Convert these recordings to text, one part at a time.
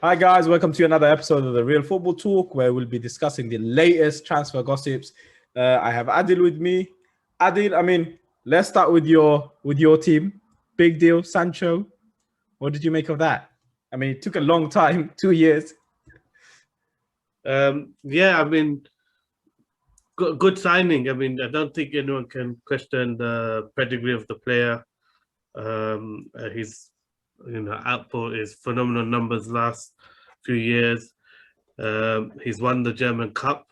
Hi guys, welcome to another episode of the Real Football Talk, where we'll be discussing the latest transfer gossips. I have Adil with me. Adil, let's start with your team. Big deal, Sancho. What did you make of that? I mean, it took a long time, 2 years. Yeah, good signing. I don't think anyone can question the pedigree of the player. His, output is phenomenal numbers last few years. He's won the German Cup.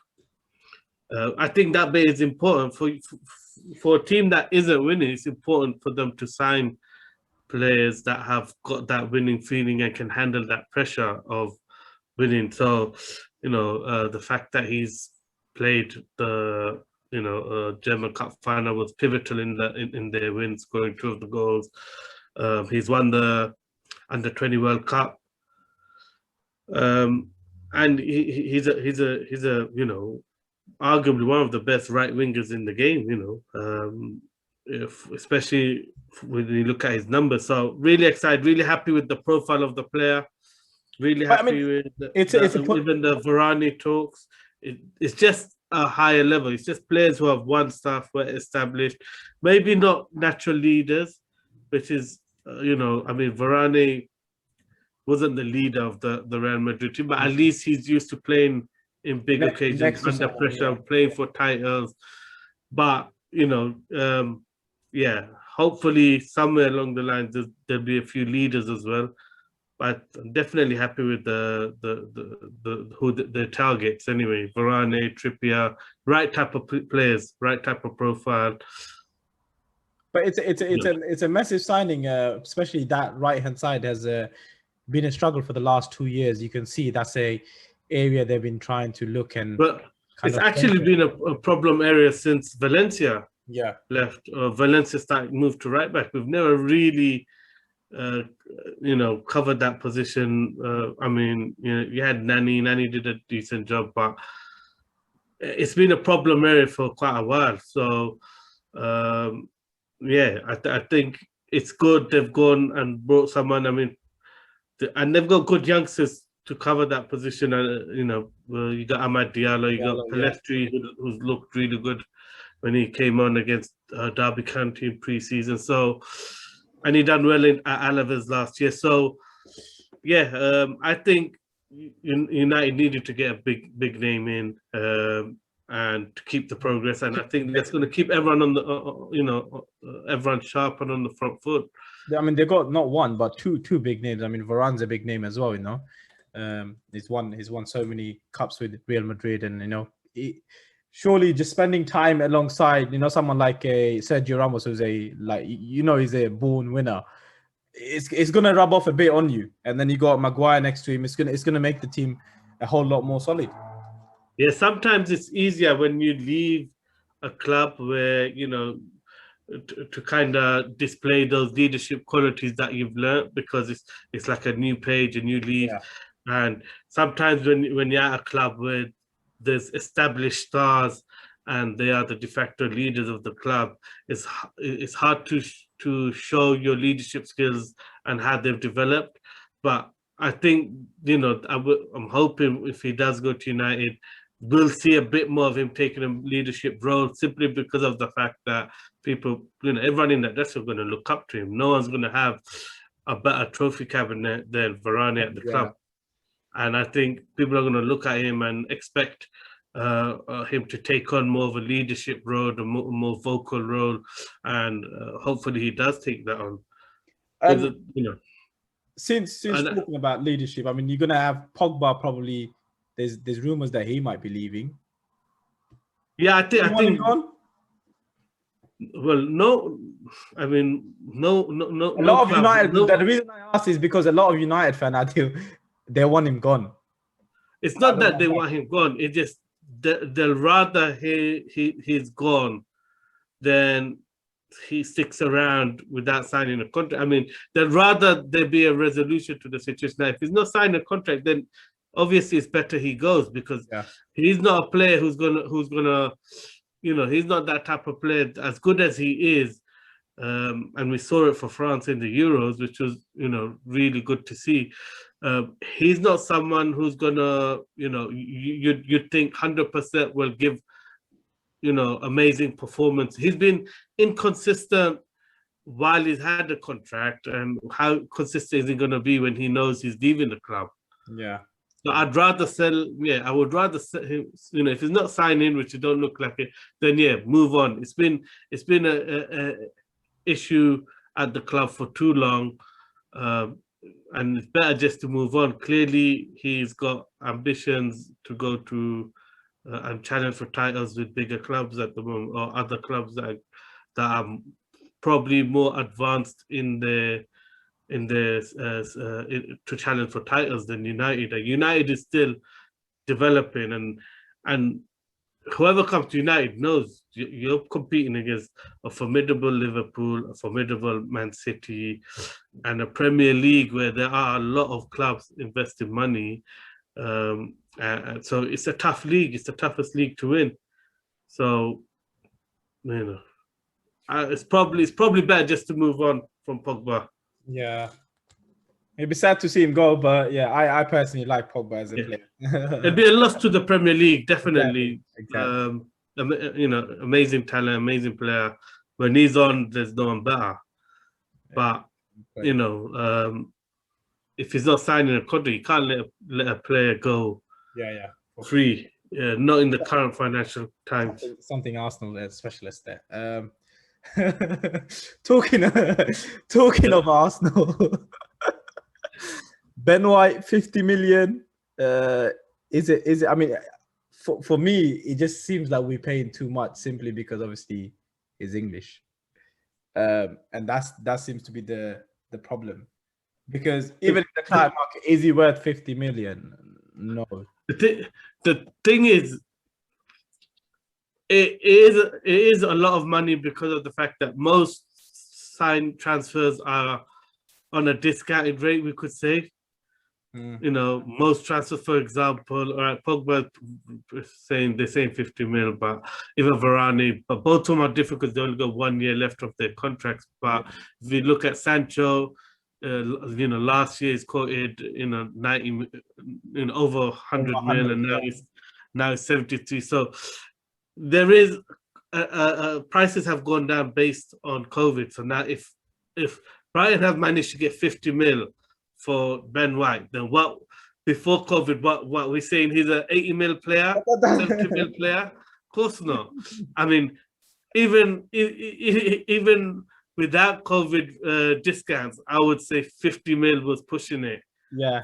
I think that bit is important for a team that isn't winning. It's important for them to sign players that have got that winning feeling and can handle that pressure of winning. So, the fact that he's played the German Cup final was pivotal in their win, scoring two of the goals. He's won the Under-20 World Cup, and he's a arguably one of the best right wingers in the game. Especially when you look at his numbers. So really excited, really happy with the profile of the player. Really But happy with it's even the Varane talks. It's just a higher level. It's just players who have won stuff, were established, maybe not natural leaders, which is Varane wasn't the leader of the Real Madrid team, but at least he's used to playing in big occasions under pressure, playing for titles. But yeah, hopefully somewhere along the lines there'll be a few leaders as well. But I'm definitely happy with the targets anyway. Varane, Trippier, right type of players, right type of profile. But it's a massive signing, especially that right hand side has been a struggle for the last 2 years. You can see that's a area they've been trying to look and. But it's actually been a problem area since Valencia left. Valencia moved to right back. We've never really covered that position. You had Nani. Nani did a decent job, but it's been a problem area for quite a while. So, I think it's good they've gone and brought someone. And they've got good youngsters to cover that position. You got Amad Diallo, you got Pellistri, who's looked really good when he came on against Derby County in pre-season. So, and he done well at Alaves last year. So, I think United needed to get a big name in and to keep the progress. And I think that's going to keep everyone on the everyone sharp and on the front foot. They got not one but two big names. Varane's a big name as well. He's won so many cups with Real Madrid, and surely just spending time alongside someone like a Sergio Ramos, who's he's a born winner. It's gonna rub off a bit on you, and then you got Maguire next to him. It's gonna make the team a whole lot more solid. Yeah, sometimes it's easier when you leave a club where to kind of display those leadership qualities that you've learned, because it's like a new page, a new leaf. And sometimes when you're at a club where there's established stars and they are the de facto leaders of the club, it's hard to show your leadership skills and how they've developed. But I think I'm hoping if he does go to United, we'll see a bit more of him taking a leadership role, simply because of the fact that people, everyone in that dressing room are going to look up to him. No one's going to have a better trophy cabinet than Varane at the club. And I think people are going to look at him and expect him to take on more of a leadership role, a more vocal role, and hopefully he does take that on. Since talking about leadership, you're going to have Pogba probably. There's rumors that he might be leaving. Yeah, I think. Well, no. No. A lot of United. The reason I ask is because a lot of United fans they want him gone. It's not that they want him gone. It's just they'll rather he's gone than he sticks around without signing a contract. They'd rather there be a resolution to the situation. Now, if he's not signing a contract, then obviously it's better he goes, because he's not a player who's gonna he's not that type of player. As good as he is, and we saw it for France in the Euros, which was really good to see. He's not someone who's gonna, you'd think 100% will give, amazing performance. He's been inconsistent while he's had a contract, and how consistent is he gonna be when he knows he's leaving the club? Yeah. So I'd rather sell. Yeah, I would rather sell him. If he's not signing, which it don't look like it, then yeah, move on. It's been a issue at the club for too long, and it's better just to move on. Clearly, he's got ambitions to go to and challenge for titles with bigger clubs at the moment, or other clubs that are probably more advanced to challenge for titles than United. United is still developing, and whoever comes to United knows you're competing against a formidable Liverpool, a formidable Man City, and a Premier League where there are a lot of clubs investing money. So it's a tough league. It's the toughest league to win. So, it's probably better just to move on from Pogba. Yeah. It'd be sad to see him go, but yeah, I personally like Pogba as a player. It'd be a loss to the Premier League, definitely. Exactly. Amazing talent, amazing player. When he's on, there's no one better. But if he's not signing a contract, you can't let a player go. Yeah. Free. Yeah, not in the current financial times. Something Arsenal specialist there. Talking of Arsenal. Ben White, 50 million. Is it? I mean, for me, it just seems like we're paying too much simply because obviously he's English, and that seems to be the problem. Because even in the client market, is he worth 50 million? No. The thing is, it is a lot of money because of the fact that most signed transfers are on a discounted rate, we could say. Most transfers, for example, all right, Pogba they're saying 50 mil, but even Varane, but both of them are different because they only got 1 year left of their contracts. But if you look at Sancho, last year he's quoted 90, over 100 mil, and now it's 73. So there is prices have gone down based on COVID. So now if Brighton have managed to get 50 mil for Ben White, then what before COVID, what we're saying he's an 80 mil player, 70 mil player? Of course not. I mean, even without COVID discounts, I would say 50 mil was pushing it.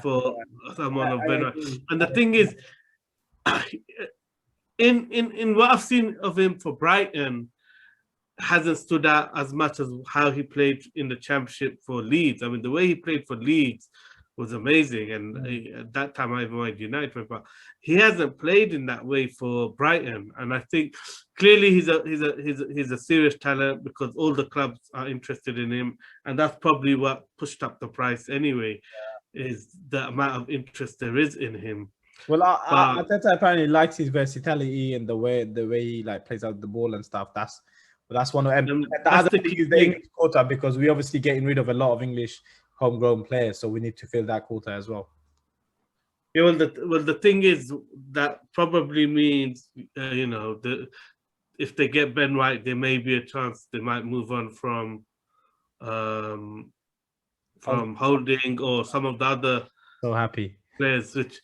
For someone of Ben White. And the thing is, in what I've seen of him for Brighton, hasn't stood out as much as how he played in the Championship for Leeds. I mean, the way he played for Leeds was amazing, and at that time I even wanted United, but he hasn't played in that way for Brighton. And I think clearly he's a serious talent because all the clubs are interested in him, and that's probably what pushed up the price anyway. Is the amount of interest there is in him. Well, Arteta apparently likes his versatility and the way he like plays out the ball and stuff. That's one of them. The other thing is the English quota, because we're obviously getting rid of a lot of English homegrown players, so we need to fill that quota as well. Yeah, well, the thing is that probably means if they get Ben White, there may be a chance they might move on from Holding or some of the other players, which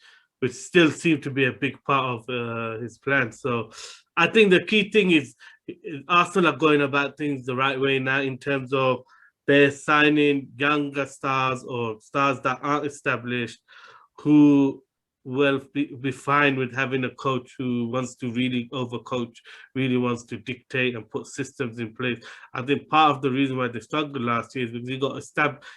still seem to be a big part of his plan. So I think the key thing is Arsenal are going about things the right way now in terms of they're signing younger stars or stars that aren't established, who will be fine with having a coach who wants to really overcoach, really wants to dictate and put systems in place. I think part of the reason why they struggled last year is because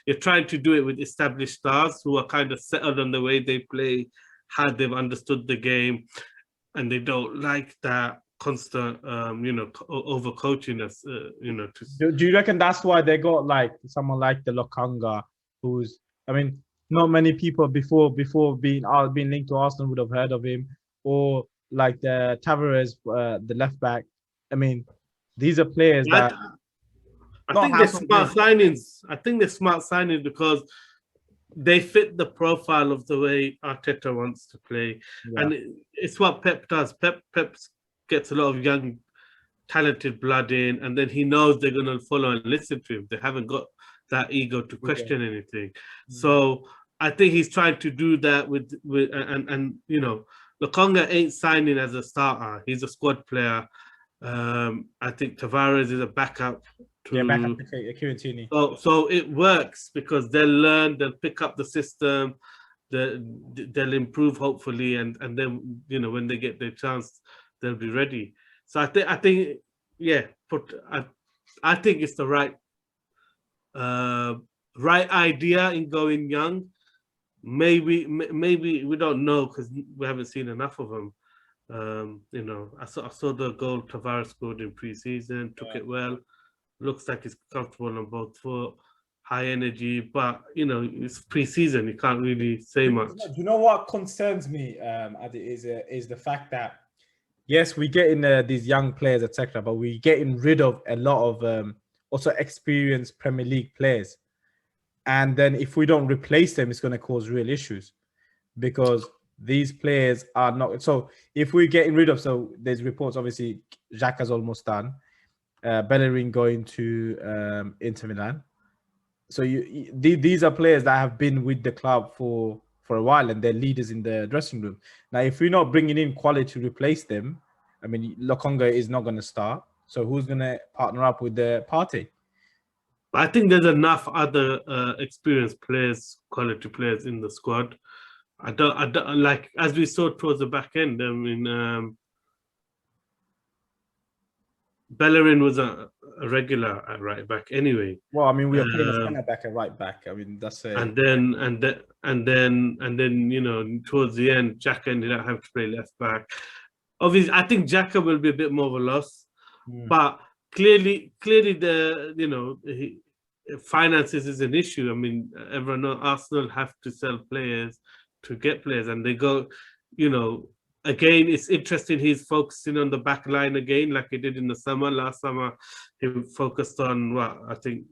you're trying to do it with established stars who are kind of settled on the way they play, how they've understood the game, and they don't like that constant, overcoaching us. Do you reckon that's why they got like someone like the Lokonga, who's, I mean, not many people before being linked to Arsenal would have heard of him, or like the Tavares, the left back. I mean, these are players I think they're smart signings. I think they're smart signings because they fit the profile of the way Arteta wants to play, Yeah. and it's what Pep does. Pep gets a lot of young, talented blood in, and then he knows they're going to follow and listen to him. They haven't got that ego to question anything. So I think he's trying to do that with and you know, Lokonga ain't signing as a starter. He's a squad player. I think Tavares is a backup. Backup to Kiritini. So it works because they'll learn, they'll pick up the system, they'll improve hopefully, and then you know when they get their chance, they'll be ready. So I think yeah, I think it's the right idea in going young. Maybe we don't know because we haven't seen enough of them. You know, I saw the goal Tavares scored in pre-season, took it well. Looks like he's comfortable on both foot, high energy, but you know, it's pre-season, you can't really say much. Do you know what concerns me, Adi, is the fact that yes, we're getting these young players, etc., but we're getting rid of a lot of also experienced Premier League players. And then if we don't replace them, it's going to cause real issues because these players are not. So if we're getting rid of, so there's reports, obviously, Xhaka's almost done. Bellerin going to Inter Milan. So these are players that have been with the club for a while and they're leaders in the dressing room. Now, if we're not bringing in quality to replace them, I mean, Lokonga is not going to start. So who's going to partner up with the Partey? I think there's enough other experienced players, quality players in the squad. I don't like, as we saw towards the back end. I mean, Bellerin was a regular at right back anyway. Well, I mean, we are playing a centre back at right back. I mean, that's it. And then you know, towards the end, Xhaka ended up having to play left back. Obviously, I think Xhaka will be a bit more of a loss, but clearly, the you know, finances is an issue. I mean, everyone knows Arsenal have to sell players to get players, and they go, you know. Again, it's interesting. He's focusing on the back line again, like he did in the summer. Last summer, he focused on what I think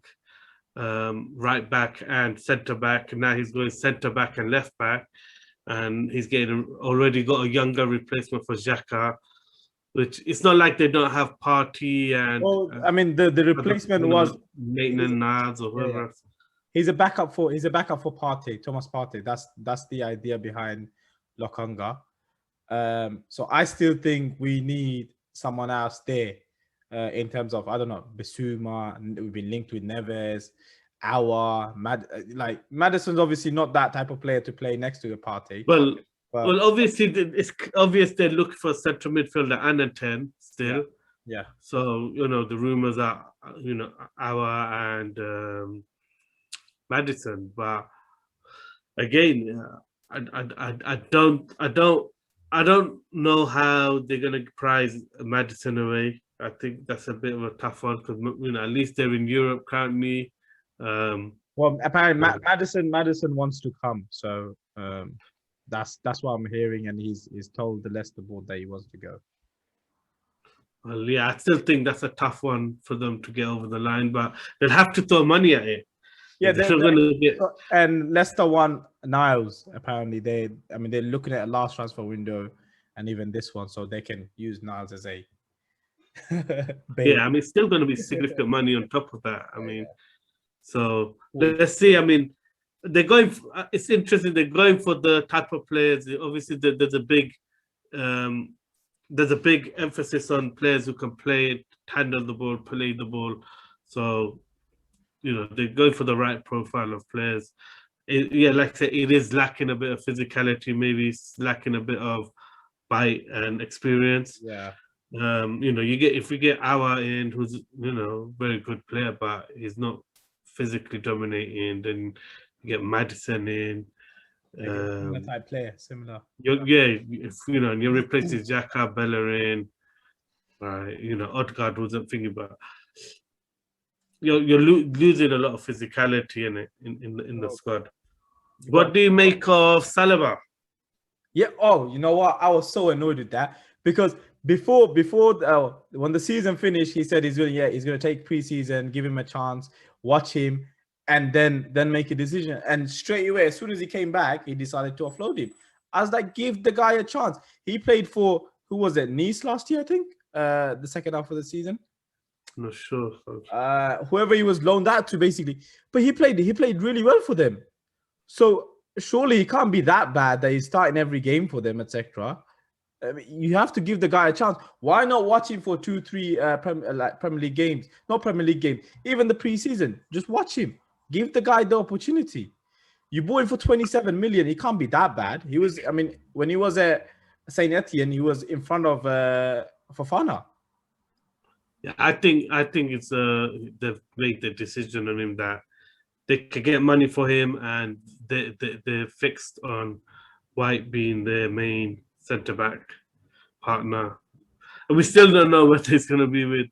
right back and centre back. Now he's going centre back and left back, and he's already got a younger replacement for Xhaka. Which it's not like they don't have Partey and. Well, I mean, the replacement was Maitland-Niles or whoever. Yeah. He's a backup for Partey, Thomas Partey. That's the idea behind Lokonga. So I still think we need someone else there in terms of, I don't know, Bissouma. We've been linked with Neves, like Maddison's obviously not that type of player to play next to a Partey. Well, obviously it's obvious they're looking for a central midfielder and a 10 still. Yeah. So you know the rumors are Aouar and Maddison, but again, I don't know how they're going to prize Maddison away. I think that's a bit of a tough one because at least they're in Europe currently. Well, apparently Maddison wants to come, so that's what I'm hearing, and he's told the Leicester board that he wants to go. Well, yeah, I still think that's a tough one for them to get over the line, but they'll have to throw money at it. Yeah, and Leicester won Niles. Apparently, they're looking at a last transfer window, and even this one, so they can use Niles as a. Yeah, I mean, it's still going to be significant money on top of that. I mean, so let's see. I mean, they're going. It's interesting. They're going for the type of players. Obviously, there's a big emphasis on players who can play, handle the ball, play the ball. So. You know, they're going for the right profile of players. Like I said, it is lacking a bit of physicality, maybe it's lacking a bit of bite and experience. Yeah. You know, if we get Aouar in, who's very good player, but he's not physically dominating, then you get Maddison in. Similar type player, similar. And you replace Xhaka, Bellerin, Odegaard wasn't thinking about. You're losing a lot of physicality in the squad. What do you make of Saliba? Yeah. Oh, you know what? I was so annoyed with that because before when the season finished, he said he's going to take preseason, give him a chance, watch him, and then make a decision. And straight away, as soon as he came back, he decided to offload him. I was like, give the guy a chance. He played for, who was it, Nice last year, I think, the second half of the season. Not sure. Whoever he was loaned out to, basically. But he played really well for them. So surely he can't be that bad that he's starting every game for them, etc. I mean, you have to give the guy a chance. Why not watch him for 2-3 Premier League games? Not Premier League games, even the preseason. Just watch him. Give the guy the opportunity. You bought him for 27 million. He can't be that bad. He was, I mean, when he was at Saint Etienne, he was in front of Fofana. Yeah, I think it's they've made the decision on him that they can get money for him, and they're fixed on White being their main centre back partner. And we still don't know what it's going to be with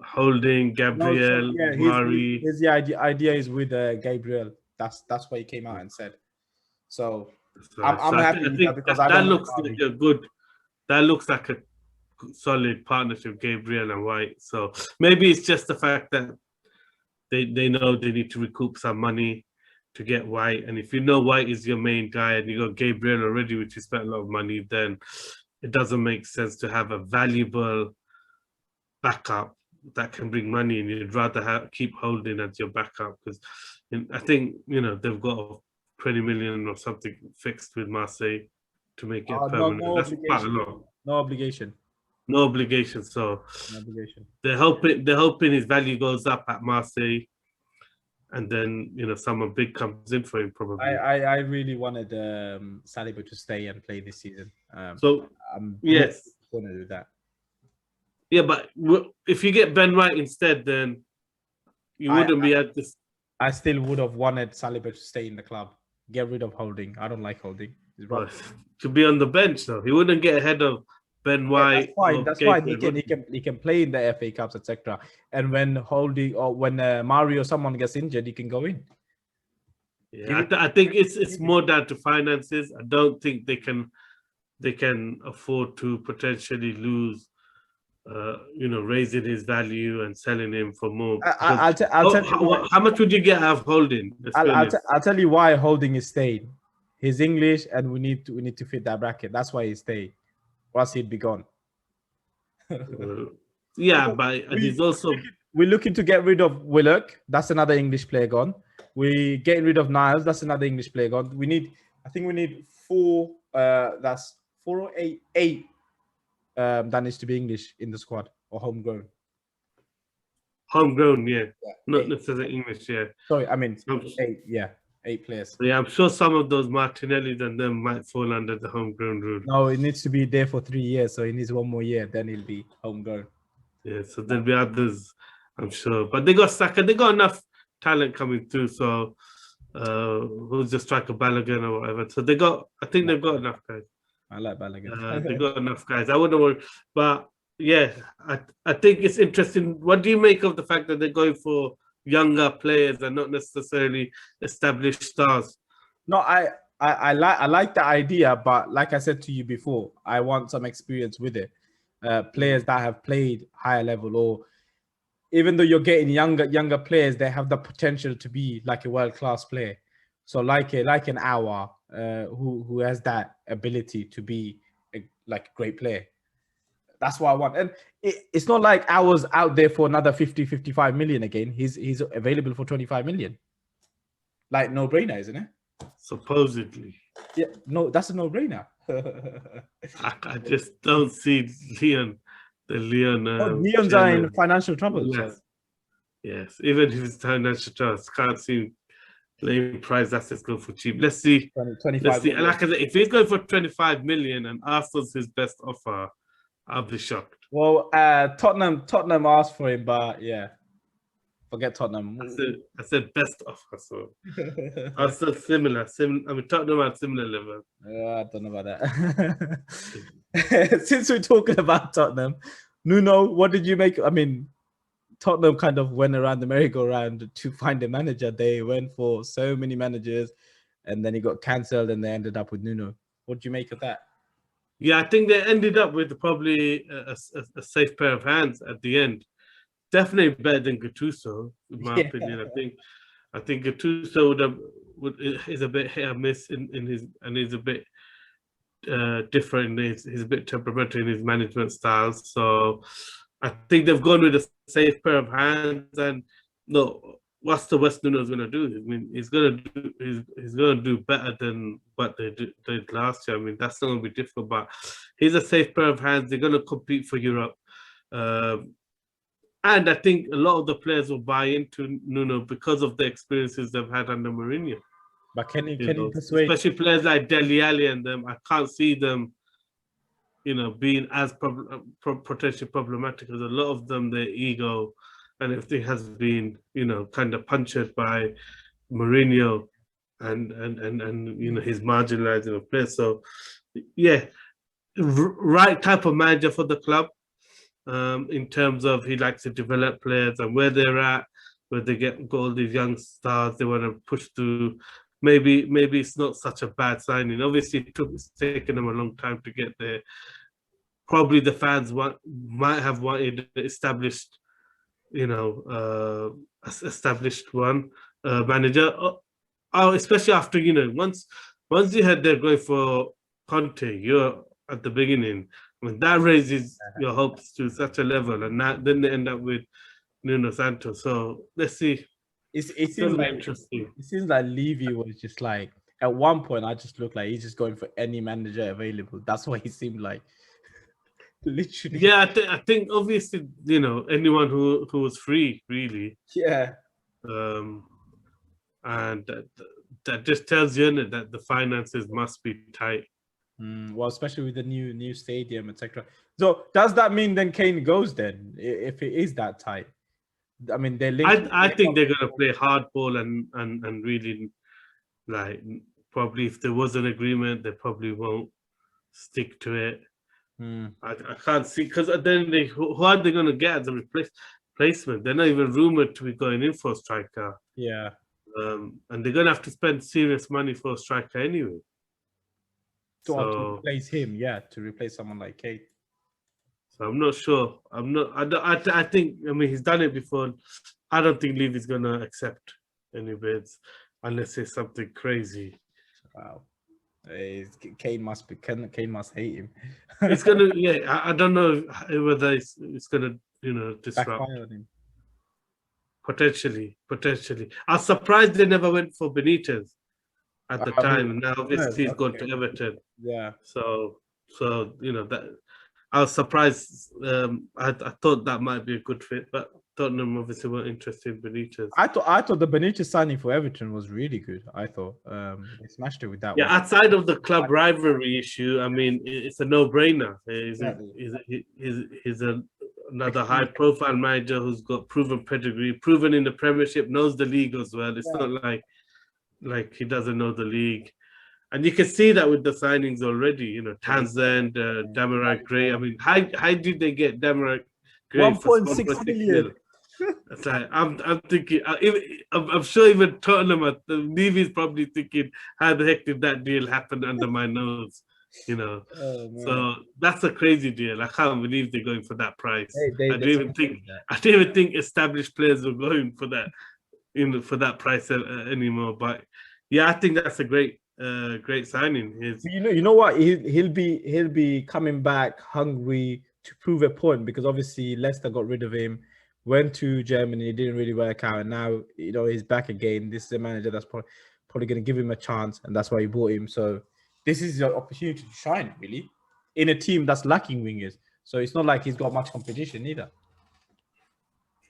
Holding, Gabriel, Mari. His idea is with Gabriel. That's what he came out and said. So I'm happy with that, because that looks like a good. That looks like a solid partnership, Gabriel and White. So maybe it's just the fact that they know they need to recoup some money to get White. And if you know White is your main guy and you got Gabriel already, which you spent a lot of money, then it doesn't make sense to have a valuable backup that can bring money, and you'd rather keep Holding as your backup, because I think, they've got 20 million or something fixed with Marseille to make it permanent. That's quite a lot. No obligation. No obligation. So no obligation. They're hoping his value goes up at Marseille, and then someone big comes in for him probably. I really wanted Saliba to stay and play this season. So I'm going to do that. Yeah, but if you get Ben White instead, then you wouldn't be at this. I still would have wanted Saliba to stay in the club. Get rid of Holding. I don't like Holding. To be on the bench though, he wouldn't get ahead of Ben White. That's fine. That's fine. He can play in the FA Cups, etc. And when Holding or when Mario or someone gets injured, he can go in. Yeah, I think it's more down to finances. I don't think they can afford to potentially lose. Raising his value and selling him for more. I'll tell you how much would you get out of Holding? I'll tell you why Holding is staying. He's English, and we need to fit that bracket. That's why he's staying. Or else he'd be gone. But he's also. We're looking to get rid of Willock. That's another English player gone. We're getting rid of Niles. That's another English player gone. I think we need 4. That's 4 or 8. That needs to be English in the squad or homegrown. Homegrown, yeah. Not necessarily English, yeah. Sorry, I mean 8. Yeah, 8 players. Yeah, I'm sure some of those Martinelli and them might fall under the homegrown rule. No, it needs to be there for 3 years, so he needs 1 more year. Then he'll be homegrown. Yeah, so there'll be others, I'm sure. But they got Saka. They got enough talent coming through. So who's the striker, Balogun or whatever? So I think they've got enough guys. I like Balogun. They got enough guys. I wouldn't worry. But yeah, I think it's interesting. What do you make of the fact that they're going for younger players and not necessarily established stars? No, I like the idea, but like I said to you before, I want some experience with it. Players that have played higher level, or even though you're getting younger players, they have the potential to be like a world-class player. So like an Aouar, who has that ability to be a great player. That's what I want. And it's not like Aouar's out there for another 50-55 million again. He's available for 25 million. Like, no-brainer, isn't it? Supposedly. Yeah, no, that's a no-brainer. I just don't see Lyon. Lyon's are in financial trouble. Yes. So. Yes, even if it's financial trouble, can't see playing price assets go for cheap. Let's see. 25 Let's see. Like I said, if he's going for 25 million and Arsenal's his best offer, I'll be shocked. Well, Tottenham asked for him, but yeah, forget Tottenham. I said best offer, so Arsenal similar. I mean, Tottenham at similar level. I don't know about that. Since we're talking about Tottenham, Nuno, what did you make? I mean, Tottenham kind of went around the merry-go-round to find a manager. They went for so many managers, and then he got cancelled, and they ended up with Nuno. What do you make of that? Yeah, I think they ended up with probably a safe pair of hands at the end. Definitely better than Gattuso, in my opinion. I think I think Gattuso is a bit hit or miss in his, and he's a bit different. He's a bit temperamental in his management styles. So I think they've gone with a safe pair of hands. And no, what's the West Nuno's going to do? I mean, he's going to do better than what they did last year. I mean, that's not going to be difficult. But he's a safe pair of hands. They're going to compete for Europe. And I think a lot of the players will buy into Nuno because of the experiences they've had under Mourinho. But can he persuade? Especially players like Dele Alli and them, I can't see them, being as potentially problematic, because a lot of them, their ego and everything has been, kind of punctured by Mourinho and his marginalizing of players. So, yeah, right type of manager for the club. In terms of he likes to develop players and where they're at, where they got all these young stars they want to push through. Maybe it's not such a bad signing. Obviously, it's taken them a long time to get there. Probably the fans might have wanted established, established one manager. Especially after, once you had they're going for Conte, you're at the beginning. I mean, that raises your hopes to such a level, and then they end up with Nuno Santos. So let's see. It seems like interesting. It seems like Levy was just like, at one point I just looked like he's just going for any manager available. That's what he seeed like. Literally. Yeah, I think obviously, anyone who was free, really. Yeah. And that just tells you that the finances must be tight. Well, especially with the new stadium, etc. So does that mean then Kane goes then, if it is that tight? I mean, they're linked. I think they're going to play hardball and really, like, probably if there was an agreement, they probably won't stick to it. I can't see, because then who are they going to get as a replacement? They're not even rumored to be going in for a striker. Yeah. And they're going to have to spend serious money for a striker anyway. To replace him, to replace someone like Kane. So I'm not sure. I think, he's done it before. I don't think Levy's going to accept any bids unless it's something crazy. Wow. Kane must hate him. It's going to, I don't know whether it's going to, disrupt. Backfire on him. Potentially. I was surprised they never went for Benitez at the time. Now, obviously, he's gone to Everton. Yeah. So that I was surprised. I thought that might be a good fit, but Tottenham obviously weren't interested in Benitez. I thought the Benitez signing for Everton was really good. I thought they smashed it with that. Yeah, one. Outside of the club rivalry issue, it's a no-brainer. He's another high-profile manager who's got proven pedigree, proven in the Premiership, knows the league as well. It's not like he doesn't know the league. And you can see that with the signings already, Townsend, Demarai Gray. I mean, how did they get Demarai Gray 1.6 million? It's like, I'm thinking, I'm sure even Tottenham, Levy's probably thinking, how the heck did that deal happen under my nose? So that's a crazy deal. I can't believe they're going for that price. I didn't even think established players were going for that, for that price anymore. But yeah, I think that's a great signing. You know what? He'll be coming back hungry to prove a point, because obviously Leicester got rid of him, went to Germany, it didn't really work out, and now he's back again. This is a manager that's probably going to give him a chance, and that's why he bought him. So this is your opportunity to shine, really, in a team that's lacking wingers. So it's not like he's got much competition either.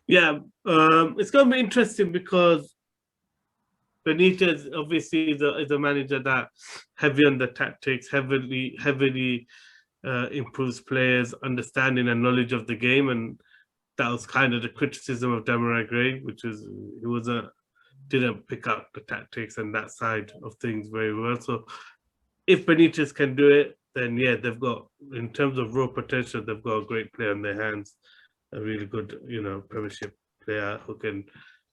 Yeah, it's going to be interesting because Benitez obviously is a manager that heavy on the tactics, heavily improves players' understanding and knowledge of the game, and that was kind of the criticism of Demarai Gray, which is he didn't pick up the tactics and that side of things very well. So if Benitez can do it, then they've got, in terms of raw potential, they've got a great player on their hands, a really good, Premiership player who can,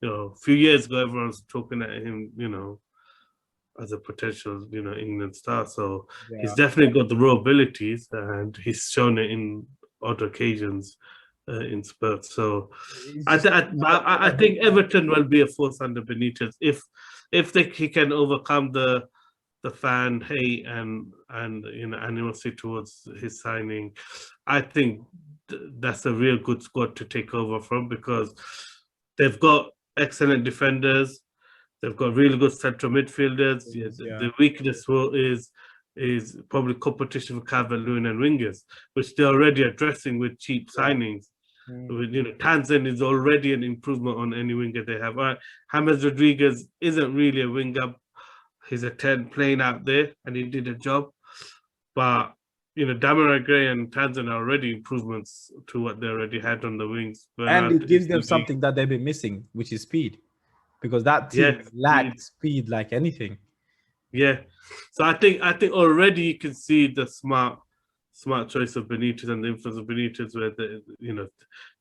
a few years ago, everyone was talking at him, as a potential, England star. So he's definitely got the raw abilities, and he's shown it in odd occasions in Spurs. So It's I, just th- I think Everton will be a force under Benitez if he can overcome the fan hate and animosity towards his signing. I think that's a real good squad to take over from, because they've got excellent defenders, they've got really good central midfielders. Yeah, the weakness is probably competition for Calvert-Lewin and wingers, which they're already addressing with cheap signings. With, Tanzan is already an improvement on any winger they have. James Rodriguez isn't really a winger. He's a 10 playing out there, and he did a job. But, Damarai Gray and Tanzan are already improvements to what they already had on the wings. and it gives them something that they've been missing, which is speed, because that team lacked speed like anything. Yeah, so I think already you can see the smart choice of Benitez and the influence of Benitez, where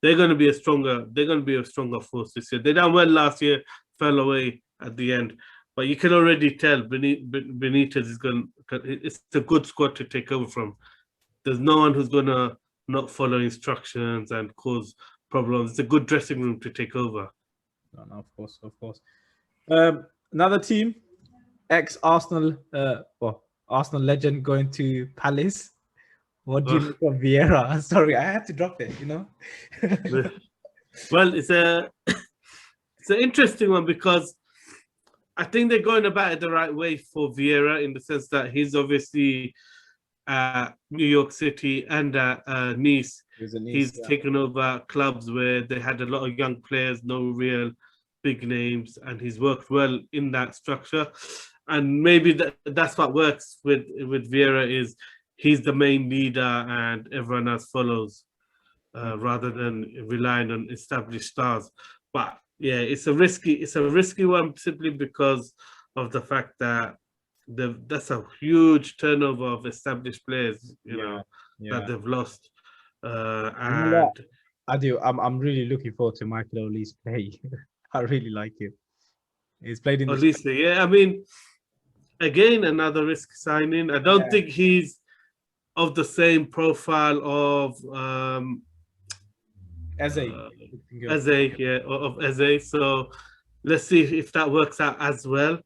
they're going to be a stronger force this year. They done well last year, fell away at the end, but you can already tell Benitez is going. It's a good squad to take over from. There's no one who's going to not follow instructions and cause problems. It's a good dressing room to take over. No, of course. Another team, ex-Arsenal, Arsenal legend going to Palace. What do you make of Vieira? Sorry, I had to drop it. Well, it's an interesting one, because I think they're going about it the right way for Vieira, in the sense that he's obviously New York City and Nice. He's taken over clubs where they had a lot of young players, no real big names, and he's worked well in that structure. And maybe that's what works with Vieira, is he's the main leader and everyone else follows, rather than relying on established stars. But yeah, it's a risky one, simply because of the fact that that's a huge turnover of established players, that they've lost. And I'm really looking forward to Michael Oli's play. I really like him. He's played in Olise, yeah. I mean, again, another risk signing. I don't think he's of the same profile of Eze. Of Eze. So let's see if that works out as well.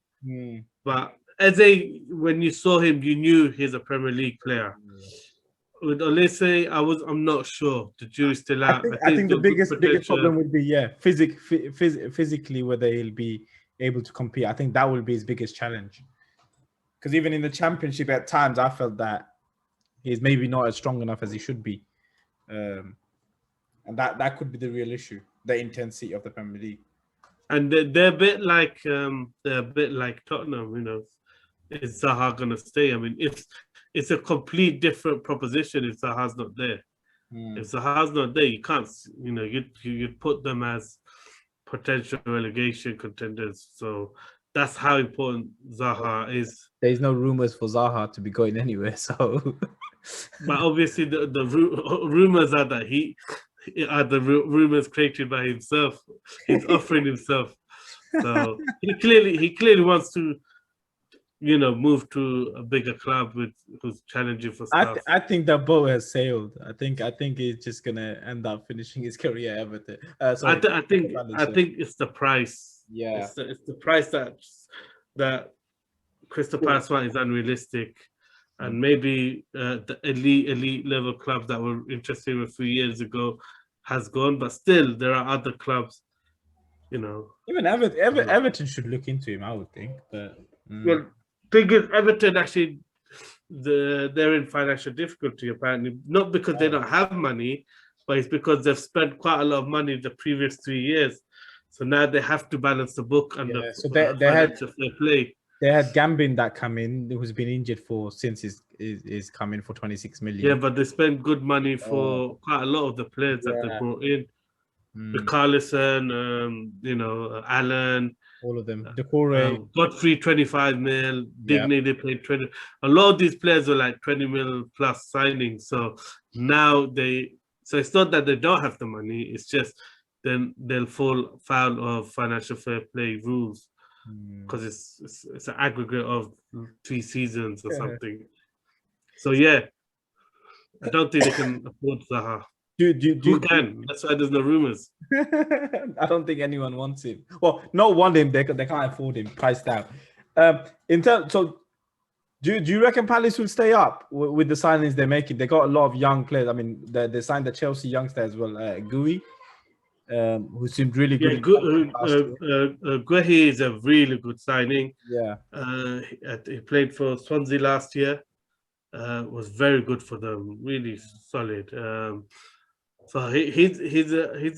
But Eze, when you saw him, you knew he's a Premier League player. With Olise, I'm not sure. The jury's still out. I think the biggest problem would be physically, whether he'll be able to compete. I think that will be his biggest challenge. Because even in the Championship, at times, I felt that he's maybe not as strong enough as he should be, and that could be the real issue: the intensity of the Premier League. And they're a bit like Tottenham. Is Zaha gonna stay? I mean, it's a complete different proposition if Zaha's not there. If Zaha's not there, you can't. You'd put them as potential relegation contenders. So that's how important Zaha is. There's no rumors for Zaha to be going anywhere. So, but obviously the rumors are that the rumors created by himself. He's offering himself. So he clearly wants to, move to a bigger club who's challenging for stuff. I think that boat has sailed. I think he's just gonna end up finishing his career at Everton. I think it's the price. Yeah, it's the price that Crystal Palace one is unrealistic, and maybe the elite level clubs that were interested a few years ago has gone, but still there are other clubs. Even Everton should look into him, I would think. But well, thing is, Everton actually they're in financial difficulty apparently, not because they don't have money, but it's because they've spent quite a lot of money the previous 3 years. So now they have to balance the book and they had fair play. They had Gambin that come in, who's been injured since he's come in for 26 million. Yeah, but they spent good money for quite a lot of the players that they brought in. Carlison, Allen, all of them. Decore, Godfrey, 25 mil. Digne, they played 20. A lot of these players were like 20 mil plus signings. So now so it's not that they don't have the money. It's just then they'll fall foul of financial fair play rules because it's an aggregate of 3 seasons or something. So yeah, I don't think they can afford Zaha. Who can? That's why there's no rumors. I don't think anyone wants him. Well, not want him. They can't afford him. Priced out. So do you reckon Palace will stay up with the signings they're making? They got a lot of young players. I mean, they signed the Chelsea youngster as well, Gui, who seemed really good. Guehi is a really good signing. Yeah. He played for Swansea last year. Was very good for them. Really solid. So he's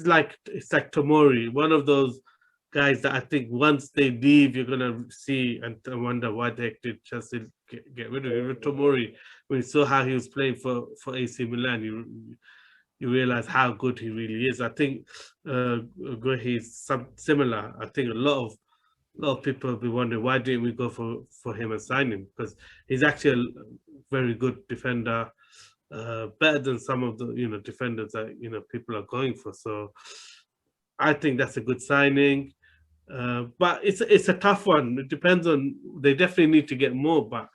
like, it's like Tomori, one of those guys that I think once they leave, you're gonna see and wonder why the heck did Chelsea get rid of him. Tomori, when you saw how he was playing for AC Milan, you realize how good he really is. I think he's similar. I think a lot of people will be wondering why didn't we go for him and sign him, because he's actually a very good defender. Better than some of the defenders that people are going for. So I think that's a good signing. But it's a tough one. It depends on, they definitely need to get more, but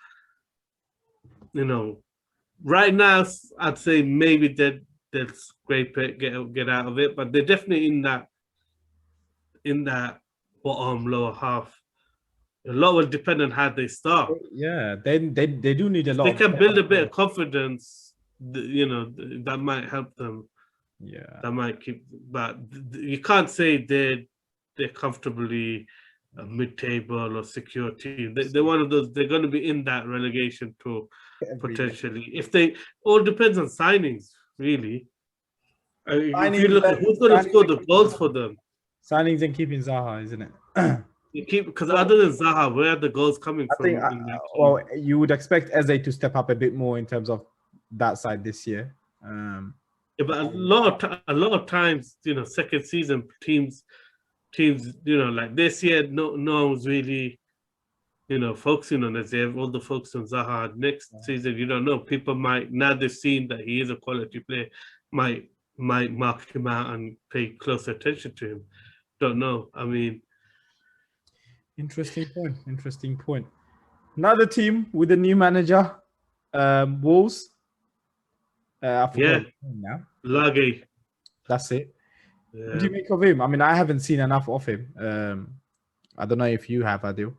right now I'd say maybe they'll scrape it, get out of it, but they're definitely in that bottom lower half. A lot will depend on how they start. Yeah, they do need a lot. They can build a bit of confidence. That might help them. Yeah, that might keep. But you can't say they're comfortably mid-table or secure team. They're one of those. They're going to be in that relegation tour potentially. If they all depends on signings, really. If you look at who's going to score the goals for them, signings and keeping Zaha, isn't it? Because other than Zaha, where are the goals coming from? Well, you would expect Eze to step up a bit more in terms of that side this year. Yeah, but a lot of times, second season teams, like this year, no one's really, focusing on Eze. They have all the focus on Zaha. Next season, you don't know. People might, now they've seen that he is a quality player, might mark him out and pay close attention to him. Don't know. I mean, interesting point. Another team with a new manager, Wolves. I forgot now. Lage. That's it. Yeah. What do you make of him? I mean, I haven't seen enough of him. I don't know if you have, Adil.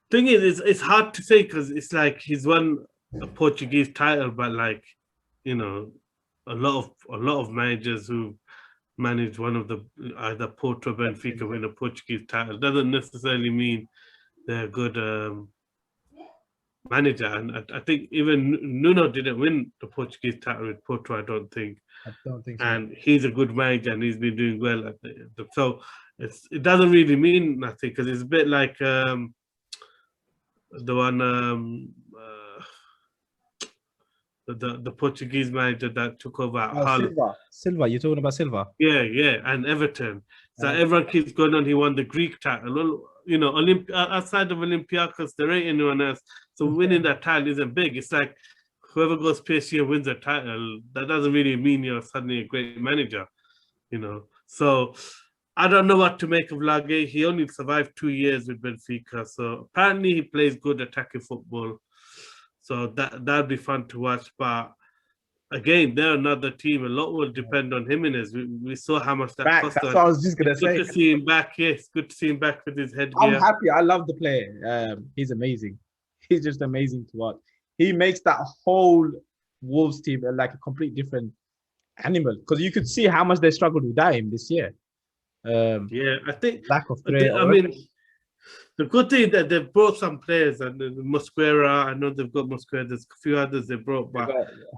Thing is, it's hard to say because it's like he's won a Portuguese title, but like, a lot of managers who manage one of the either Porto or Benfica win a Portuguese title doesn't necessarily mean they're a good manager. And I think even Nuno didn't win the Portuguese title with Porto, I don't think so. And he's a good manager and he's been doing well at so it doesn't really mean nothing, because it's a bit like the one the Portuguese manager that took over. Silva, you're talking about Silva? Yeah, and Everton. So everyone keeps going on. He won the Greek title. Outside of Olympiacos, there ain't anyone else. So winning that title isn't big. It's like whoever goes PSG and wins a title, that doesn't really mean you're suddenly a great manager, So I don't know what to make of Lage. He only survived 2 years with Benfica. So apparently he plays good attacking football. So that'd be fun to watch. But again, they're another team. A lot will depend on Jimenez. We saw how much that cost. That's what I was just going to say. Good to see him back. Yes, good to see him back with his headgear. I'm happy. I love the player. He's amazing. He's just amazing to watch. He makes that whole Wolves team like a complete different animal, because you could see how much they struggled without him this year. I think lack of play. I mean, the good thing that they've brought some players, and Mosquera, I know they've got Mosquera. There's a few others they brought, but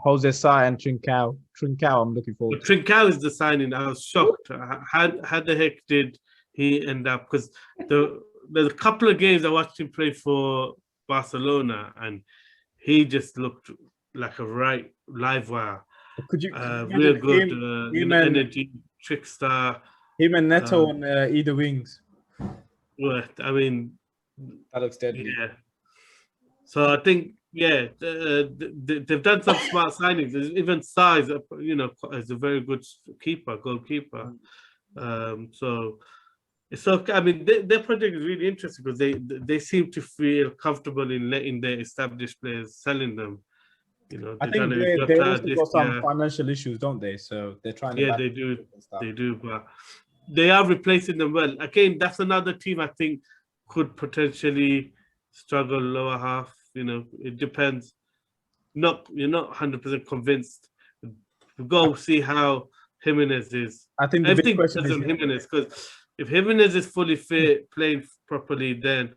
Jose Sa and Trincao. I'm looking forward. Trincao is the signing. I was shocked. How the heck did he end up? Because there's a couple of games I watched him play for Barcelona, and he just looked like a right live wire. Could you real good energy trickster? Him and Neto on either wings. Well, I mean, that looks deadly. Yeah. So I think they've done some smart signings. Even Sa is a very good goalkeeper. So it's okay. I mean, their project is really interesting because they seem to feel comfortable in letting their established players selling them. I they've think done it with they Jota also this got some year. financial issues, don't they? So they're trying to Yeah, balance they do. and stuff. They do, but they are replacing them well. Again, that's another team I think could potentially struggle lower half. It depends. You're not 100% convinced. Go see how Jimenez is. I think the big Everything question depends is on Jimenez, because if Jimenez is fully fit, playing properly, then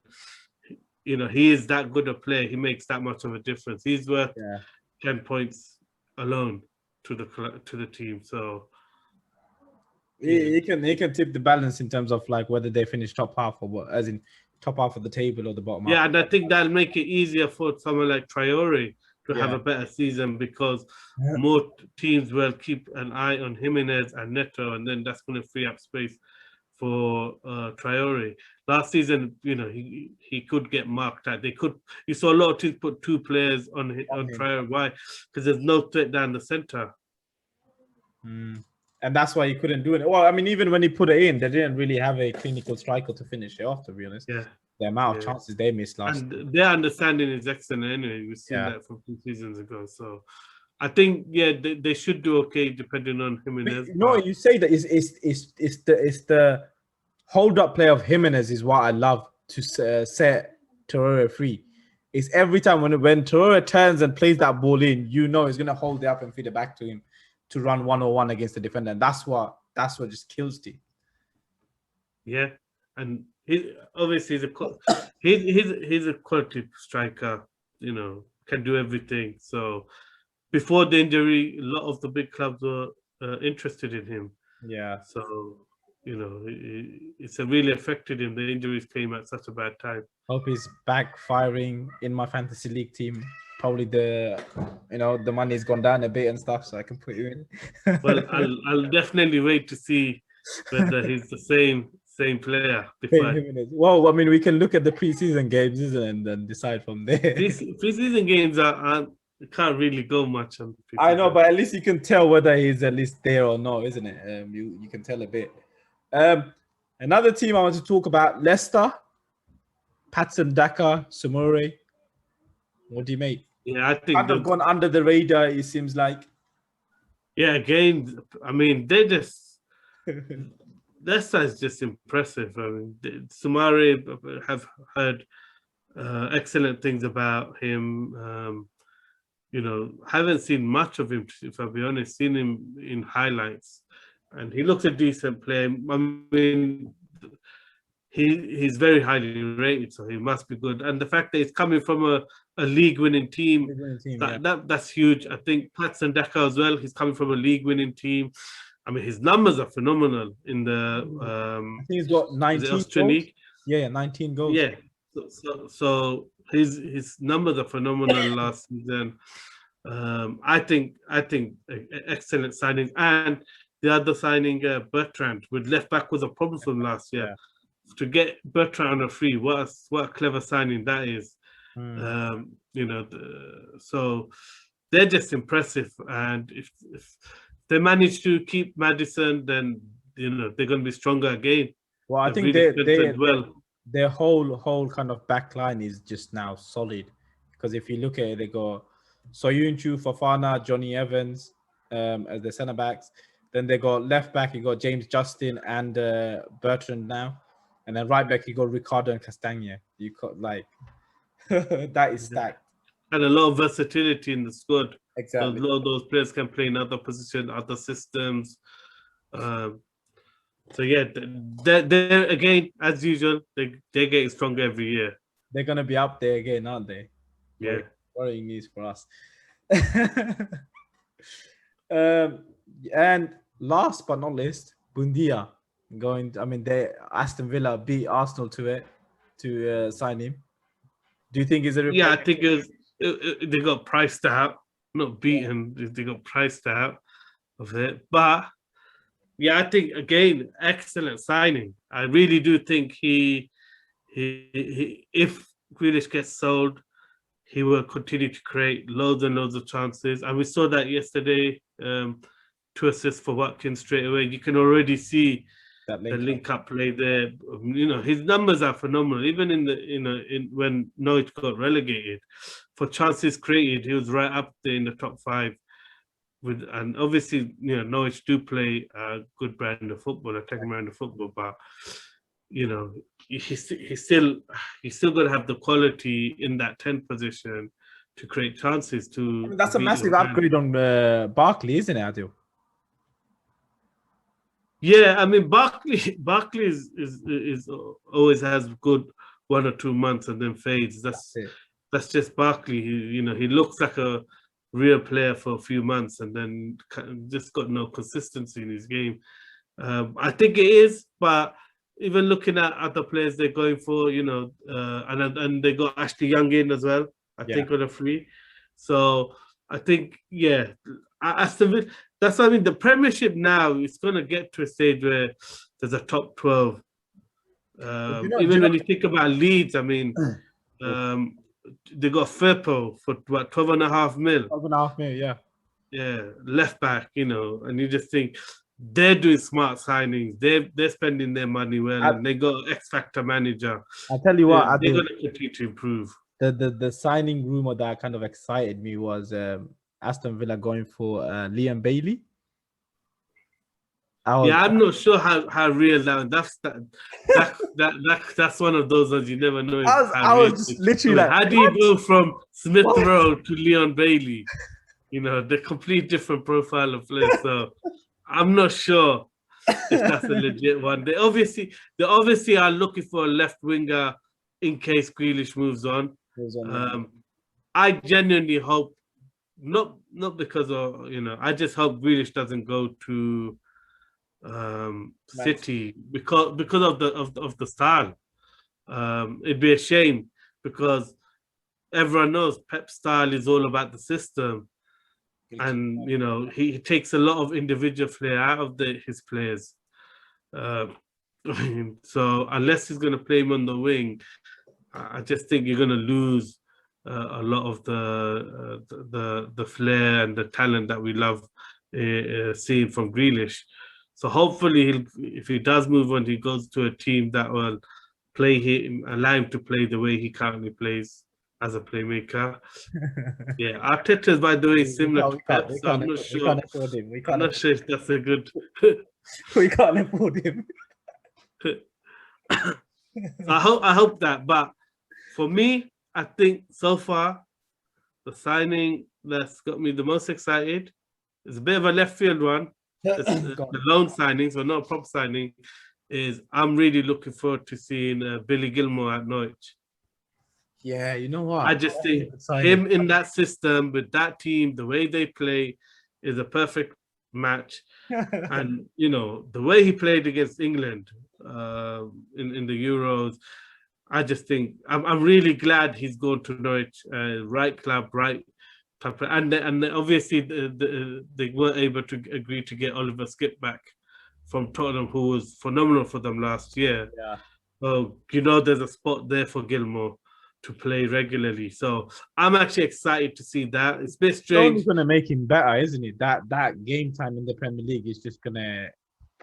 he is that good a player. He makes that much of a difference. He's worth 10 points alone to the team. So he can tip the balance in terms of like whether they finish top half or what, as in top half of the table or the bottom half. yeah, and I think that'll make it easier for someone like Traore to have a better season, because more teams will keep an eye on Jimenez and Neto, and then that's going to free up space for Traore. Last season, he could get marked at. You saw a lot of teams put two players on Traore. Why? Because there's no threat down the center. And that's why he couldn't do it. Well, I mean, even when he put it in, they didn't really have a clinical striker to finish it off, to be honest. Yeah. The amount of chances they missed last. And their understanding is excellent anyway. We've seen that from 2 seasons ago. So I think, they should do okay depending on Jimenez. No, you say that it's the hold-up play of Jimenez is what I love to set Traore free. It's every time when Traore turns and plays that ball in, he's going to hold it up and feed it back to him to run 1-on-1 against the defender. And that's what just kills team. Yeah, and obviously he's a quality striker. Can do everything. So before the injury, a lot of the big clubs were interested in him. Yeah. So it's really affected him. The injuries came at such a bad time. Hope he's backfiring in my fantasy league team. Probably the money's gone down a bit and stuff, so I can put you in. Well, I'll definitely wait to see whether he's the same player. Well, I mean, we can look at the preseason games, isn't it, and then decide from there. Preseason games can't really go much on. I know, but at least you can tell whether he's at least there or not, isn't it? You can tell a bit. Another team I want to talk about, Leicester, Patson Daka, Soumaré. What do you make? Yeah, I think they've gone under the radar, it seems like. Yeah, again, I mean, Leicester is just impressive. I mean, Soumaré, have heard excellent things about him. Haven't seen much of him, if I'll be honest. Seen him in highlights, and he looks a decent player. I mean, he's very highly rated, so he must be good. And the fact that he's coming from a league-winning team, that's huge. I think Patson Daka as well. He's coming from a league-winning team. I mean, his numbers are phenomenal in the. I think he's got 19 Austrian goals. League. Yeah, 19 goals. Yeah, so his numbers are phenomenal last season. I think excellent signings, and the other signing, Bertrand, with left back was a problem for him last year. To get Bertrand on a free, what a clever signing that is. So they're just impressive, and if they manage to keep Maddison, then they're going to be stronger again. Well, I think their whole kind of back line is just now solid, because if you look at it, they got Soyuncu, Fofana, Johnny Evans as the centre backs. Then they got left back, you got James Justin and Bertrand now. And then right back, you got Ricardo and Castagne. You got that is stacked. And a lot of versatility in the squad. Exactly. So a lot of those players can play in other positions, other systems. So yeah, they're again, as usual, they're getting stronger every year. They're gonna be up there again, aren't they? Yeah. Worrying news for us. And last but not least, Bundia. Aston Villa beat Arsenal to sign him. Do you think it's a replacement? Yeah, I think they got priced out, not beaten. They got priced out of it. But yeah, I think again, excellent signing. I really do think he if Grealish gets sold, he will continue to create loads and loads of chances. And we saw that yesterday. 2 assists for Watkins straight away. You can already see that the link. link-up play there. His numbers are phenomenal. Even when Norwich got relegated, for chances created, he was right up there in the top 5. And obviously, Norwich do play a good brand of football, attacking brand of football, but he's still got to have the quality in that 10 position to create chances to. That's a massive upgrade on Barkley, isn't it, Adil? Yeah, I mean Barkley is always has good 1 or 2 months and then fades. That's just Barkley. He looks like a real player for a few months and then just got no consistency in his game. I think it is, but even looking at other players they're going for, and they got Ashley Young in as well. I think on a free. So I think that's what I mean. The Premiership now is going to get to a stage where there's a top 12. Even when you think about Leeds, I mean, they got Firpo for what, 12.5 mil. 12.5 mil, yeah. Yeah, left back, and you just think they're doing smart signings. They're spending their money well, and they got X Factor manager. I tell you what, they're going to continue to improve. The signing rumor that kind of excited me was Aston Villa going for Liam Bailey. I'm not sure how real that's one of those ones you never know. I was just literally like, how do you go from Smith Rowe to Leon Bailey? The complete different profile of players. So I'm not sure if that's a legit one. They obviously are looking for a left winger in case Grealish moves on. I genuinely hope not because of I just hope Grealish doesn't go to City because of the style. It'd be a shame because everyone knows Pep's style is all about the system, and he takes a lot of individual flair out of his players. So unless he's going to play him on the wing, I just think you're going to lose a lot of the flair and the talent that we love seeing from Grealish. So hopefully, if he does move on, he goes to a team that will play him, allow him to play the way he currently plays as a playmaker. Yeah, Arteta's, by the way, similar to Pep, so I'm not sure. I'm not sure if that's a good. We can't afford him. I hope that, but for me, I think so far the signing that's got me the most excited is a bit of a left field one. The loan signing, so not a prop signing, is I'm really looking forward to seeing Billy Gilmour at Norwich. Yeah, you know what? I just think him in that system with that team, the way they play, is a perfect match. And the way he played against England in the Euros, I just think I'm really glad he's going to Norwich. Right club, right. And obviously they weren't able to agree to get Oliver Skip back from Tottenham, who was phenomenal for them last year. Yeah. So there's a spot there for Gilmour to play regularly. So I'm actually excited to see that. It's a bit strange. It's going to make him better, isn't it? That game time in the Premier League is just going to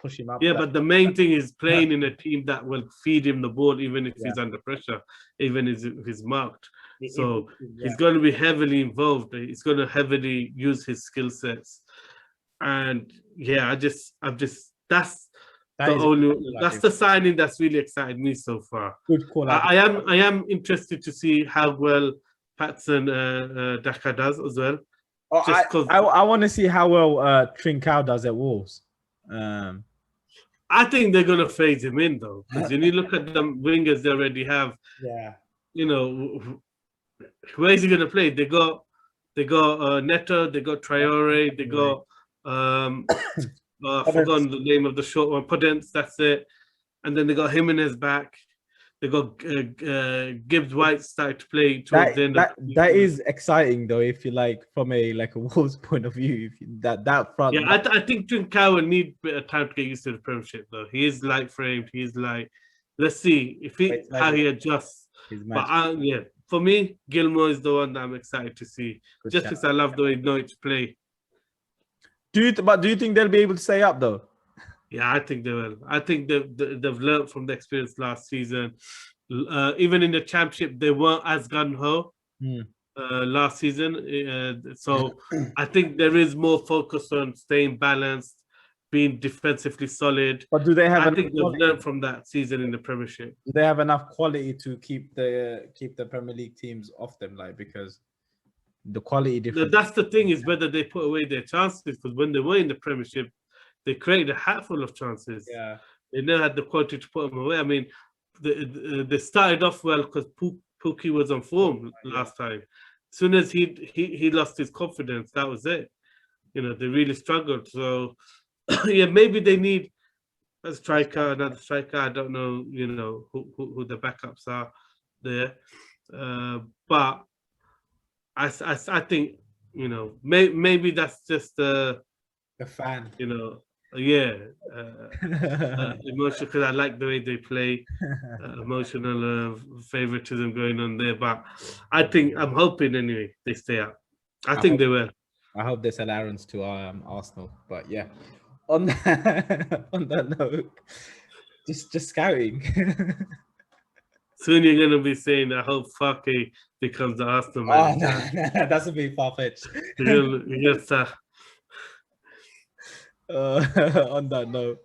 push him up. Yeah, but the main thing is playing in a team that will feed him the ball, even if he's under pressure, even if he's marked. So he's going to be heavily involved. He's going to heavily use his skill sets, and that's the signing that's really excited me so far. Good call. I am interested to see how well Patson Daka does as well. I want to see how well Trincao does at Wolves. I think they're going to phase him in though, because when you look at the wingers they already have, where is he going to play? They got Neto, they got Traore, they got I've forgotten the name of the short one, Podence, that's it. And then they got Jimenez back. They got Gibbs White started to play towards the end. That is exciting though, if you like, from a Wolves point of view. If that front. Yeah, I think Trincao will need a bit of time to get used to the Premiership though. He is light framed. He's like, let's see how he adjusts. But for me, Gilmour is the one that I'm excited to see. Just because I love the way Norwich play. Do you think they'll be able to stay up though? Yeah, I think they will. I think they've learned from the experience last season. Even in the championship, they weren't as gun ho Hmm. last season. So I think there is more focus on staying balanced, being defensively solid. But do they have I enough think they've quality? learned from that season in the Premiership. Do they have enough quality to keep the Premier League teams off them? Like, because the quality difference. That's the thing, is whether they put away their chances, because when they were in the Premiership, they created a hatful of chances. Yeah. They never had the quality to put them away. I mean, they started off well because Pookie was on form last time. As soon as he lost his confidence, that was it. You know, they really struggled. So yeah, maybe they need a striker, another striker. I don't know, you know, who the backups are there. But I think, you know, maybe that's just The fan. you know, yeah, emotional, because I like the way they play. Emotional favoritism going on there, but I think, I'm hoping anyway they stay up. I think they will. I hope they sell Aarons to Arsenal. But yeah, on that, on that note, just scouting. Soon you're gonna be saying, I hope Fake becomes the Arsenal Oh, manager. no, that's a bit far fetched. You'll start. On that note,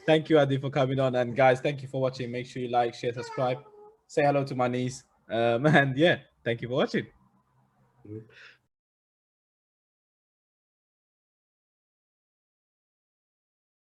thank you, Adi, for coming on, and guys, thank you for watching. Make sure you like, share, subscribe, say hello to my niece, and yeah, thank you for watching.